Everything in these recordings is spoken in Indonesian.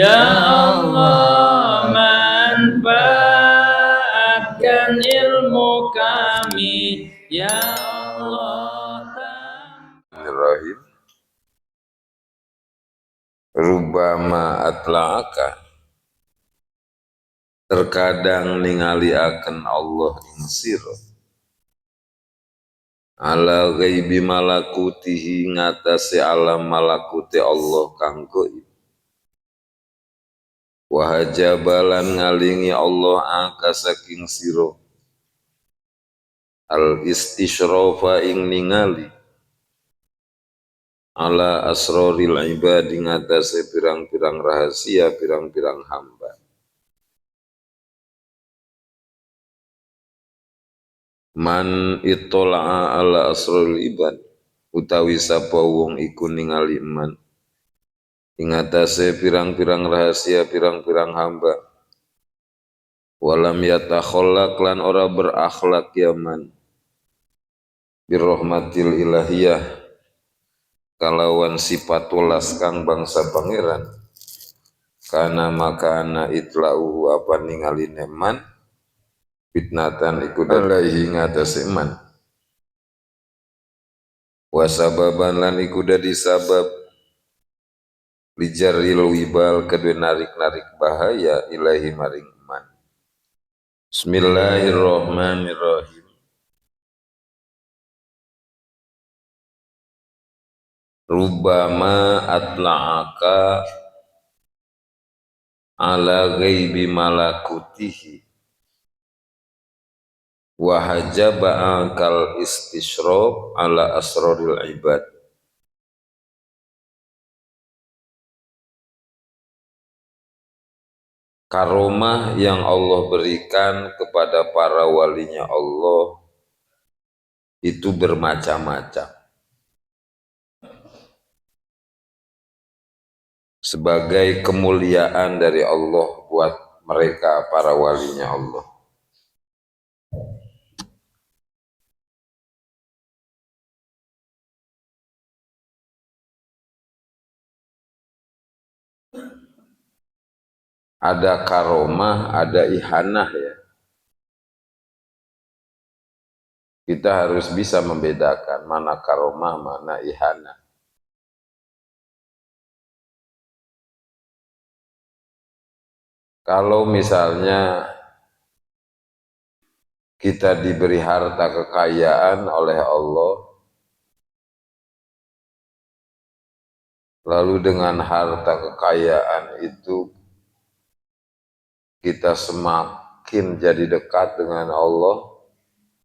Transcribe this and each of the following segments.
Ya Allah, manfaatkan ilmu kami. Ya Allah. Bismillahirrahmanirrahim. Rubama atla'aka, terkadang ningali akan Allah ing sira ala ghaibi malakutihi, ngatasi alam malakuti Allah kang gaib. Wahajabalan ngalingi Allah aka saking sira al istisyrafa ing ningali ala asroril ibadi, ngatasi pirang-pirang rahasia pirang-pirang hamba. Man ittola'a ala asroril ibad, utawi sapa wong iku ningali man ing atase pirang-pirang rahasia pirang-pirang hamba. Walam yatakhallaq, lan ora berakhlak ya man birrahmatil ilahiyah, kalawan sifat welas kang bangsa pangeran. Kana maka ana itla'uhu, apa ningali man fitnatan iku alaihi ngatasi man, wasababan lan iku dadi sabab lijaril wibal, kedue narik-narik bahaya ilahi maring man. Bismillahirrahmanirrahim. Rubbama atla'aka ala ghaibi malakutihi wa hajaba ankal istisyraf ala asraril ibad. Karomah yang Allah berikan kepada para walinya Allah itu bermacam-macam. Sebagai kemuliaan dari Allah buat mereka para walinya Allah. Ada karomah, ada ihanah ya. Kita harus bisa membedakan mana karomah, mana ihanah. Kalau misalnya kita diberi harta kekayaan oleh Allah, lalu dengan harta kekayaan itu kita semakin jadi dekat dengan Allah,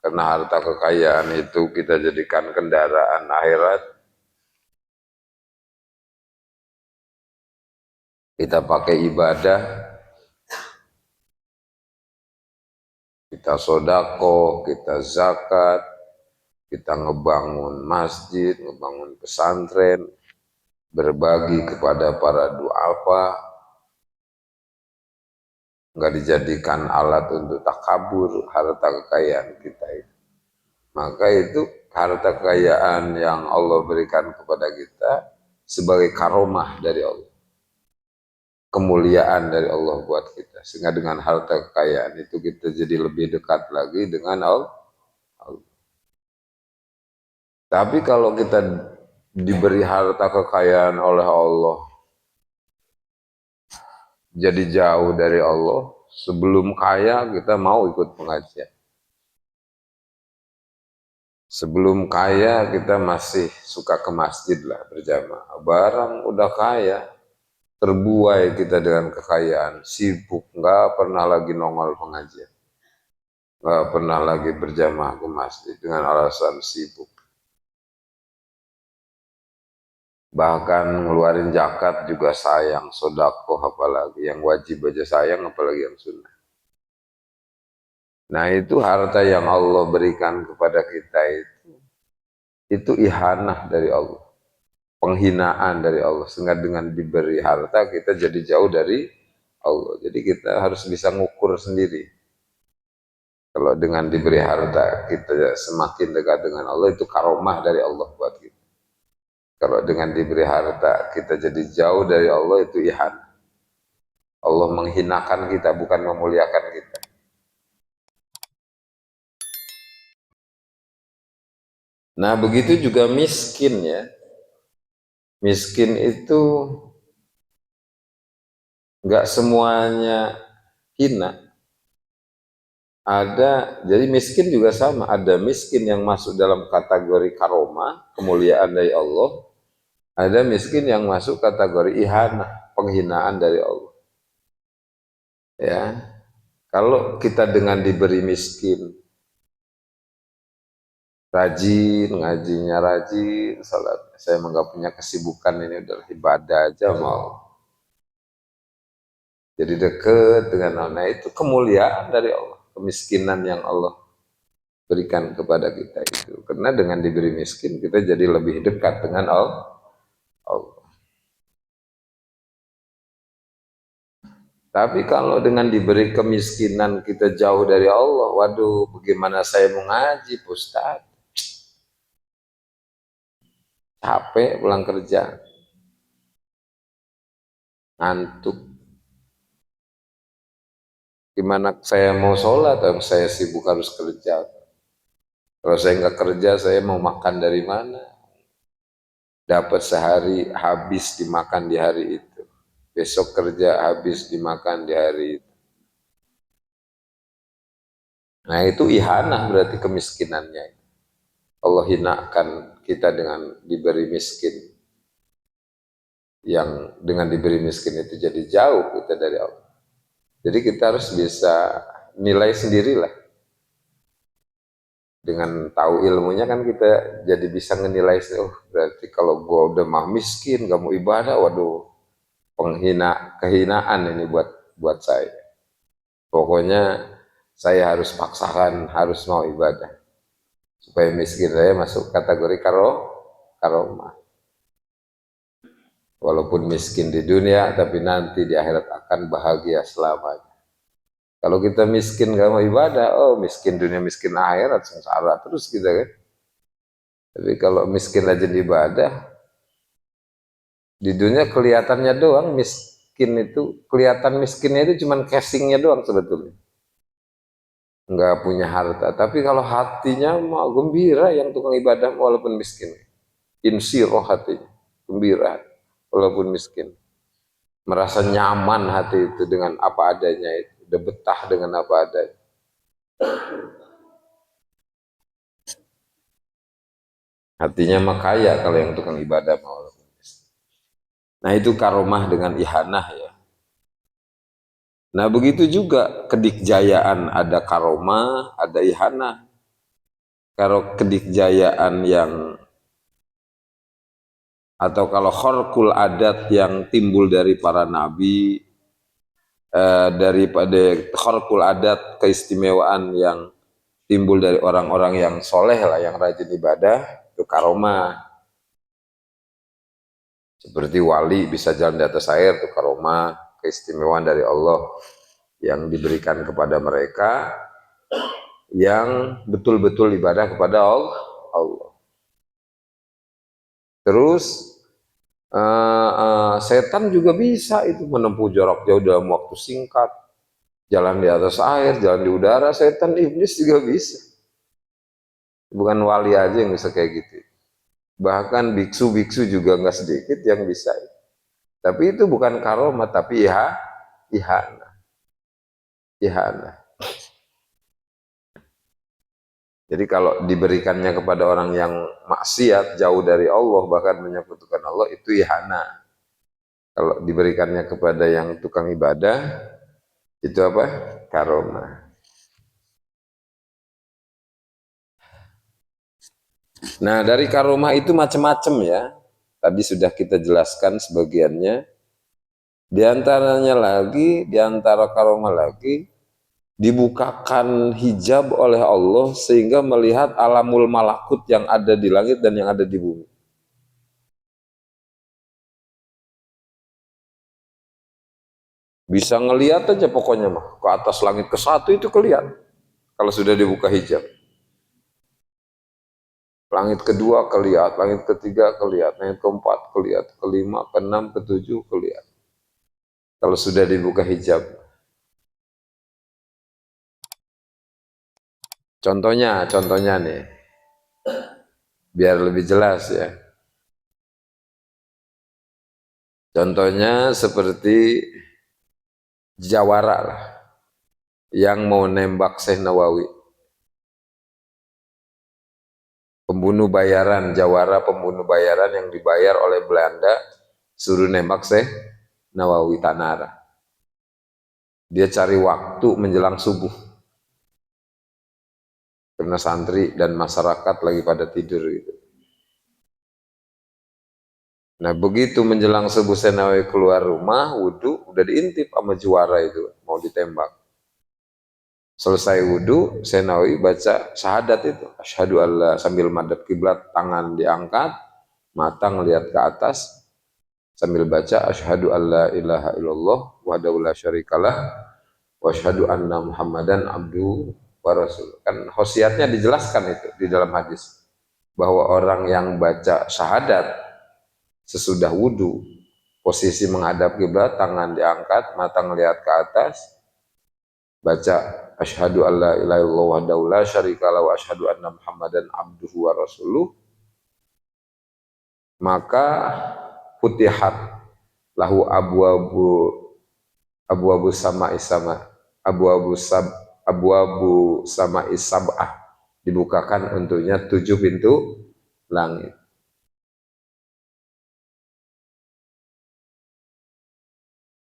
karena harta kekayaan itu kita jadikan kendaraan akhirat. Kita pakai ibadah, kita sodako, kita zakat, kita ngebangun masjid, ngebangun pesantren, berbagi kepada para duafa, nggak dijadikan alat untuk takabur harta kekayaan kita itu. Maka itu harta kekayaan yang Allah berikan kepada kita sebagai karomah dari Allah, kemuliaan dari Allah buat kita, sehingga dengan harta kekayaan itu kita jadi lebih dekat lagi dengan Allah. Tapi kalau kita diberi harta kekayaan oleh Allah, jadi jauh dari Allah, sebelum kaya kita mau ikut pengajian. Sebelum kaya kita masih suka ke masjid lah berjamaah. Barang udah kaya, terbuai kita dengan kekayaan, sibuk, nggak pernah lagi nongol pengajian, nggak pernah lagi berjamaah ke masjid dengan alasan sibuk. Bahkan ngeluarin zakat juga sayang, sodako apalagi, yang wajib aja sayang apalagi yang sunnah. Nah itu harta yang Allah berikan kepada kita itu ihanah dari Allah, penghinaan dari Allah, sehingga dengan diberi harta kita jadi jauh dari Allah. Jadi kita harus bisa ngukur sendiri. Kalau dengan diberi harta kita semakin dekat dengan Allah, itu karomah dari Allah buat kita. Kalau dengan diberi harta kita jadi jauh dari Allah, itu ihanah. Allah menghinakan kita, bukan memuliakan kita. Nah, begitu juga miskin ya. Miskin itu nggak semuanya hina. Ada, jadi miskin juga sama. Ada miskin yang masuk dalam kategori karomah, kemuliaan dari Allah. Ada miskin yang masuk kategori ihana, penghinaan dari Allah. Ya, kalau kita dengan diberi miskin, rajin, ngajinya rajin, salat. Saya nggak punya kesibukan, ini udah ibadah aja mau. Jadi deket dengan Allah. Nah, itu kemuliaan dari Allah, kemiskinan yang Allah berikan kepada kita itu. Karena dengan diberi miskin, kita jadi lebih dekat dengan Allah. Tapi kalau dengan diberi kemiskinan kita jauh dari Allah, waduh, bagaimana saya mau ngaji, Ustaz? Capek pulang kerja, ngantuk. Gimana saya mau sholat, yang saya sibuk harus kerja. Kalau saya nggak kerja, saya mau makan dari mana? Dapat sehari habis dimakan di hari itu. Besok kerja habis dimakan di hari itu. Nah, itu ihanah berarti kemiskinannya. Allah hinakan kita dengan diberi miskin. Yang dengan diberi miskin itu jadi jauh kita dari Allah. Jadi kita harus bisa nilai sendirilah. Dengan tahu ilmunya kan kita jadi bisa menilai, oh berarti kalau gua udah mah miskin, gak mau ibadah, waduh, kehinaan ini buat saya. Pokoknya saya harus paksakan, harus mau ibadah supaya miskin saya masuk kategori karomah. Walaupun miskin di dunia, tapi nanti di akhirat akan bahagia selamanya. Kalau kita miskin gak mau ibadah, oh miskin dunia, miskin akhirat, sengsara terus kita kan. Tapi kalau miskin rajin ibadah, di dunia kelihatannya doang miskin itu, kelihatan miskinnya itu cuman casingnya doang sebetulnya. Nggak punya harta. Tapi kalau hatinya mau gembira yang tukang ibadah walaupun miskin. Insiroh hatinya, gembira walaupun miskin. Merasa nyaman hati itu dengan apa adanya itu, udah betah dengan apa adanya. Hatinya mah kaya kalau yang tukang ibadah mau. Nah, itu karomah dengan ihanah ya. Nah, begitu juga kedikjayaan, ada karomah, ada ihanah. Kalau kedikjayaan yang atau kalau kharqul adat yang timbul dari para nabi, daripada kharqul adat, keistimewaan yang timbul dari orang-orang yang soleh lah, yang rajin ibadah, itu karomah. Seperti wali bisa jalan di atas air, itu karomah, keistimewaan dari Allah yang diberikan kepada mereka yang betul-betul ibadah kepada Allah. Terus setan juga bisa itu menempuh jarak jauh dalam waktu singkat, jalan di atas air, jalan di udara. Setan, iblis juga bisa, bukan wali aja yang bisa kayak gitu. Bahkan biksu-biksu juga nggak sedikit yang bisa. Tapi itu bukan karomah, tapi ihana. Ihana. Jadi kalau diberikannya kepada orang yang maksiat, jauh dari Allah, bahkan menyekutukan Allah, itu ihana. Kalau diberikannya kepada yang tukang ibadah, itu apa? Karomah. Nah, dari karomah itu macam-macam ya. Tadi sudah kita jelaskan sebagiannya. Di antaranya lagi, di antara karomah lagi, dibukakan hijab oleh Allah sehingga melihat alamul malakut yang ada di langit dan yang ada di bumi. Bisa ngelihat aja pokoknya mah, ke atas langit ke satu itu kelihatan kalau sudah dibuka hijab. Langit kedua kelihatan, langit ketiga kelihatan, langit keempat kelihatan, kelima, keenam, ketujuh kelihatan. kalau sudah dibuka hijab. Contohnya nih, biar lebih jelas ya. Contohnya seperti Jawara lah, yang mau nembak Syekh Nawawi. Pembunuh bayaran, Jawara pembunuh bayaran yang dibayar oleh Belanda, suruh nembak Syekh Nawawi Tanara. Dia cari waktu menjelang subuh, karena santri dan masyarakat lagi pada tidur gitu. Nah begitu menjelang subuh Syekh Nawawi keluar rumah, wudhu, udah diintip sama juara itu, mau ditembak. Selesai wudhu, Syekh Nawawi baca syahadat itu, asyhadu alla, sambil madhab kiblat, tangan diangkat, mata ngelihat ke atas, sambil baca asyhadu alla ilaha illallah wahdahu la syarikalah wa asyhadu anna muhammadan abduhu wa rasul. Kan khosiatnya dijelaskan itu di dalam hadis, bahwa orang yang baca syahadat sesudah wudhu, posisi menghadap kiblat, tangan diangkat, mata ngelihat ke atas, baca asyhadu alla ilaha illallah wahdahu la syarikalah wa asyhadu anna muhammadan abduhu wa rasuluh, maka futihat lahu abu abu sama isabah, dibukakan untuknya 7 pintu langit.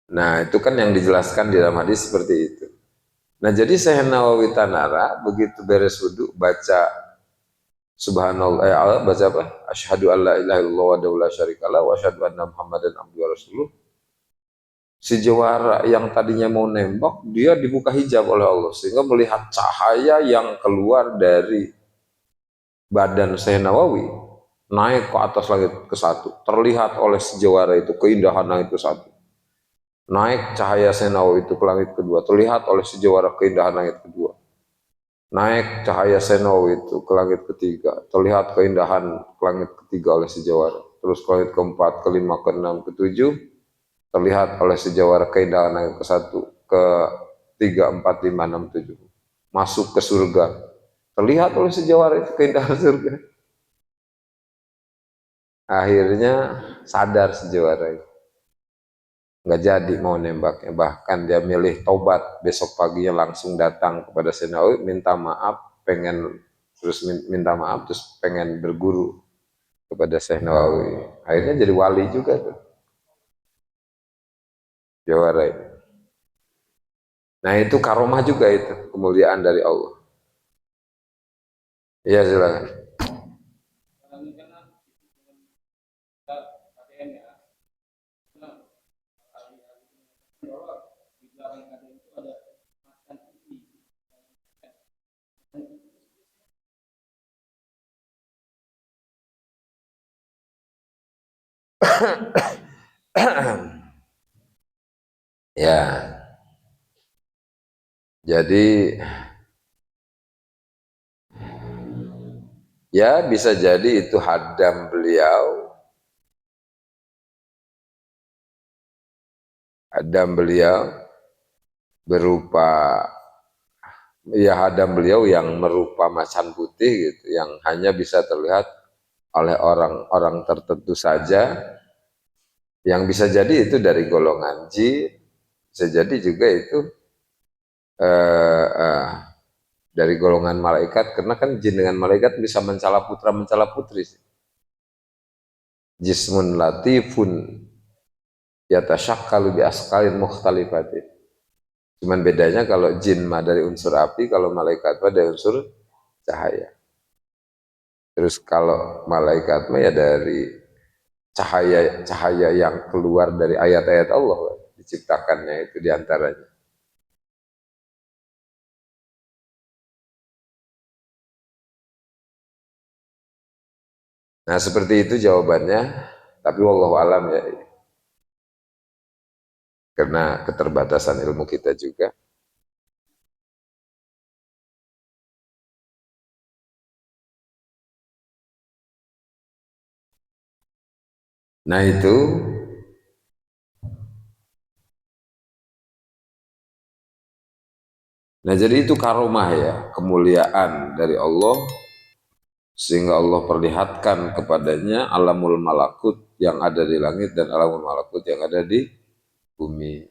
Nah itu kan yang dijelaskan di dalam hadis seperti itu. Nah jadi Syekh Nawawi Tanara begitu beres wudhu baca subhanallah, baca apa? Asyhadu alla ilaha illallah wa la syarikalah wa asyhadu anna muhammadan abduhu wa rasuluh. Si Jawara yang tadinya mau nembak, dia dibuka hijab oleh Allah sehingga melihat cahaya yang keluar dari badan Syekh Nawawi naik ke atas langit ke-1. Terlihat oleh si Jawara itu keindahan langit ke-1. Naik cahaya Syekh Nawawi itu ke langit kedua, terlihat oleh si Jawara keindahan langit kedua. Naik cahaya Syekh Nawawi itu ke langit ketiga, terlihat keindahan ke langit ketiga oleh si Jawara. Terus ke langit keempat, kelima, keenam, ketujuh, terlihat oleh sejawara keindahan yang ke-1, ke-3, 4, 5, 6, 7. Masuk ke surga. Terlihat oleh sejawara itu keindahan surga. Akhirnya sadar sejawara itu. Nggak jadi mau nembaknya. Bahkan dia milih tobat. Besok paginya langsung datang kepada Senawi, minta maaf, minta maaf, terus pengen berguru kepada Syekh Nawawi. Akhirnya jadi wali juga tuh. Jawara itu. Nah itu karomah juga itu, kemuliaan dari Allah. Iya silakan. Ya, jadi ya bisa jadi itu hadam beliau berupa, ya hadam beliau yang merupa macan putih gitu, yang hanya bisa terlihat oleh orang-orang tertentu saja, yang bisa jadi itu dari golongan jin, bisa jadi juga itu eh, eh, dari golongan malaikat, karena kan jin dengan malaikat bisa mencela putra mencela putri. Jismun latifun yatasyakkalu bi askalin mukhtalifatin. Cuman bedanya kalau jin mah dari unsur api, kalau malaikat mah dari unsur cahaya. Terus kalau malaikat mah ya dari cahaya yang keluar dari ayat-ayat Allah, diciptakannya itu diantaranya. Nah seperti itu jawabannya, tapi wallahu alam ya, karena keterbatasan ilmu kita juga. Nah itu Nah, jadi itu karomah ya, kemuliaan dari Allah, sehingga Allah perlihatkan kepadanya alamul malakut yang ada di langit dan alamul malakut yang ada di bumi.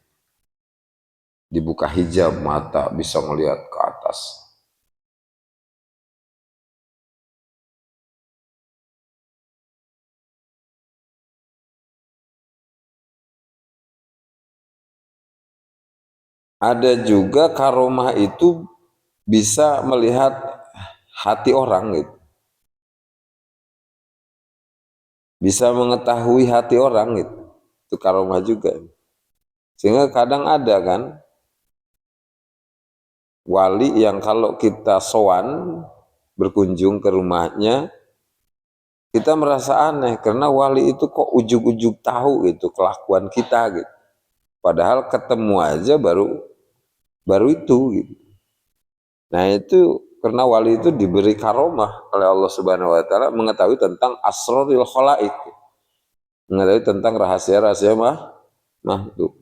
Dibuka hijab mata bisa melihat ke atas. Ada juga karomah itu bisa melihat hati orang gitu. Bisa mengetahui hati orang gitu. Itu karomah juga. Sehingga kadang ada kan wali yang kalau kita sowan berkunjung ke rumahnya, kita merasa aneh karena wali itu kok ujug-ujug tahu gitu kelakuan kita gitu. Padahal ketemu aja baru itu gitu. Nah, itu karena wali itu diberi karomah oleh Allah Subhanahu wa taala mengetahui tentang asrarul khalaik. Mengetahui tentang rahasia-rahasia makhluk.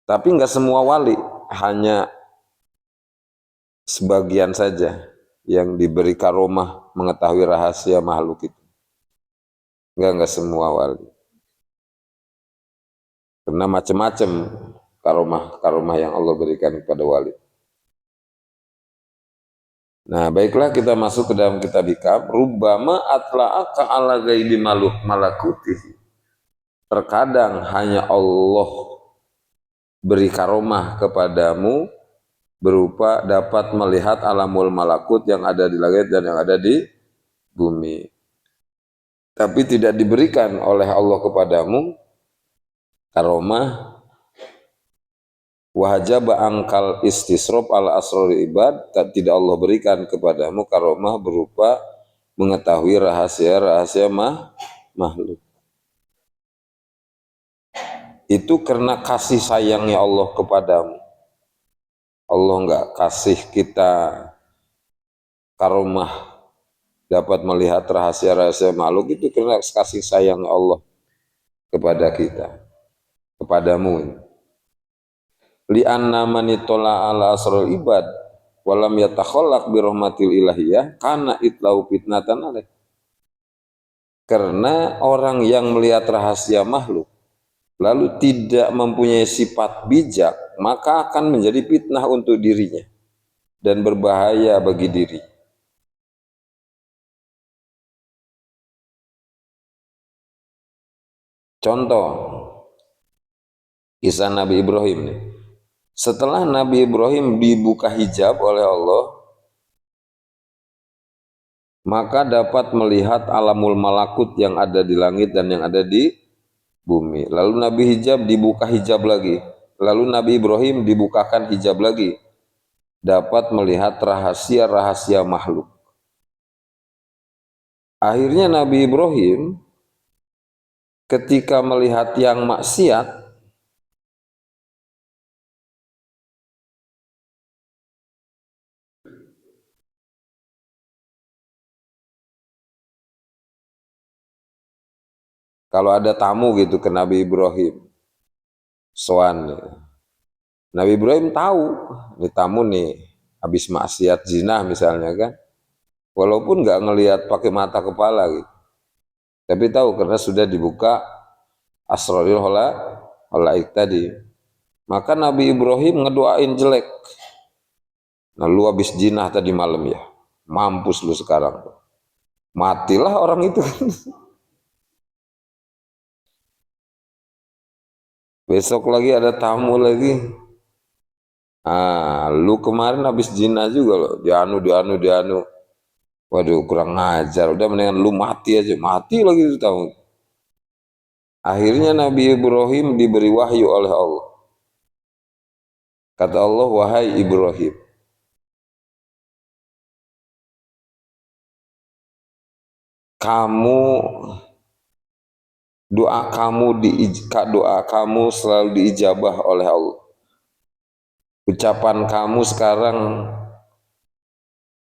Tapi nggak semua wali, hanya sebagian saja yang diberi karomah mengetahui rahasia makhluk itu. Enggak semua wali. Karena macam-macam karomah yang Allah berikan kepada wali. Nah, baiklah kita masuk ke dalam kitab Hikam. Rubbama atla'aka ala ghaibi malakutih. Terkadang hanya Allah beri karomah kepadamu berupa dapat melihat alamul malakut yang ada di langit dan yang ada di bumi. Tapi tidak diberikan oleh Allah kepadamu karomah wahajaba angkal istisrob ala asrori ibad, tidak Allah berikan kepadamu karomah berupa mengetahui rahasia-rahasia makhluk. Itu karena kasih sayangnya Allah kepadamu. Allah enggak kasih kita karomah dapat melihat rahasia-rahasia makhluk, itu karena kasih sayang Allah kepada kita, kepadamu. Li'anna manitola ala asrul ibad walam yatakhallaq bi rahmatil ilahiyah kana itlau fitnatan alaih. Karena orang yang melihat rahasia makhluk lalu tidak mempunyai sifat bijak, maka akan menjadi fitnah untuk dirinya dan berbahaya bagi diri. Contoh kisah Nabi Ibrahim nih. Setelah Nabi Ibrahim dibuka hijab oleh Allah, maka dapat melihat alamul malakut yang ada di langit dan yang ada di bumi. Lalu Nabi hijab dibuka hijab lagi. Lalu Nabi Ibrahim dibukakan hijab lagi. Dapat melihat rahasia-rahasia makhluk. Akhirnya Nabi Ibrahim ketika melihat yang maksiat, kalau ada tamu gitu ke Nabi Ibrahim, soan, Nabi Ibrahim tahu, ini tamu nih, habis maksiat zina misalnya kan, walaupun nggak ngelihat pakai mata kepala gitu, tapi tahu karena sudah dibuka asrarul khalaik tadi. Maka Nabi Ibrahim ngedoain jelek. Nah, lu habis zina tadi malam ya, mampus lu sekarang, matilah orang itu. Besok lagi ada tamu lagi. Ah, lu kemarin habis zina juga loh, dianu. Waduh, kurang ngajar. Udah mendingan lu mati aja, mati lagi itu tamu. Akhirnya Nabi Ibrahim diberi wahyu oleh Allah. Kata Allah, wahai Ibrahim, kamu doa kamu selalu diijabah oleh Allah. Ucapan kamu sekarang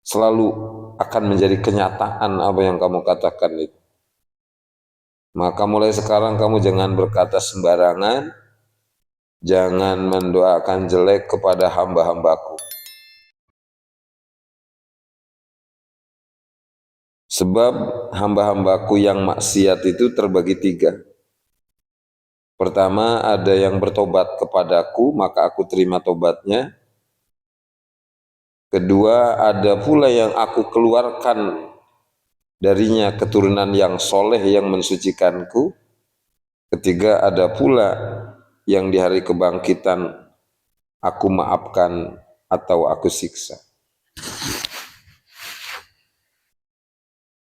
selalu akan menjadi kenyataan apa yang kamu katakan itu. Maka mulai sekarang kamu jangan berkata sembarangan jangan mendoakan jelek kepada hamba-hambaku. Sebab hamba-hambaku yang maksiat itu terbagi tiga. Pertama, ada yang bertobat kepadaku, maka aku terima tobatnya. Kedua, ada pula yang aku keluarkan darinya keturunan yang soleh yang mensucikanku. Ketiga, ada pula yang di hari kebangkitan aku maafkan atau aku siksa.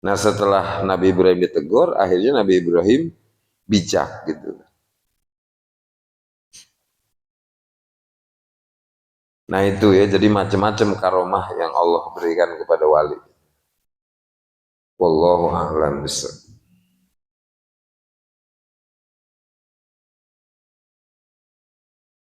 Nah, setelah Nabi Ibrahim ditegur, akhirnya Nabi Ibrahim bijak gitu. Nah itu ya, jadi macam-macam karomah yang Allah berikan kepada wali. Wallahu a'lam bishawab.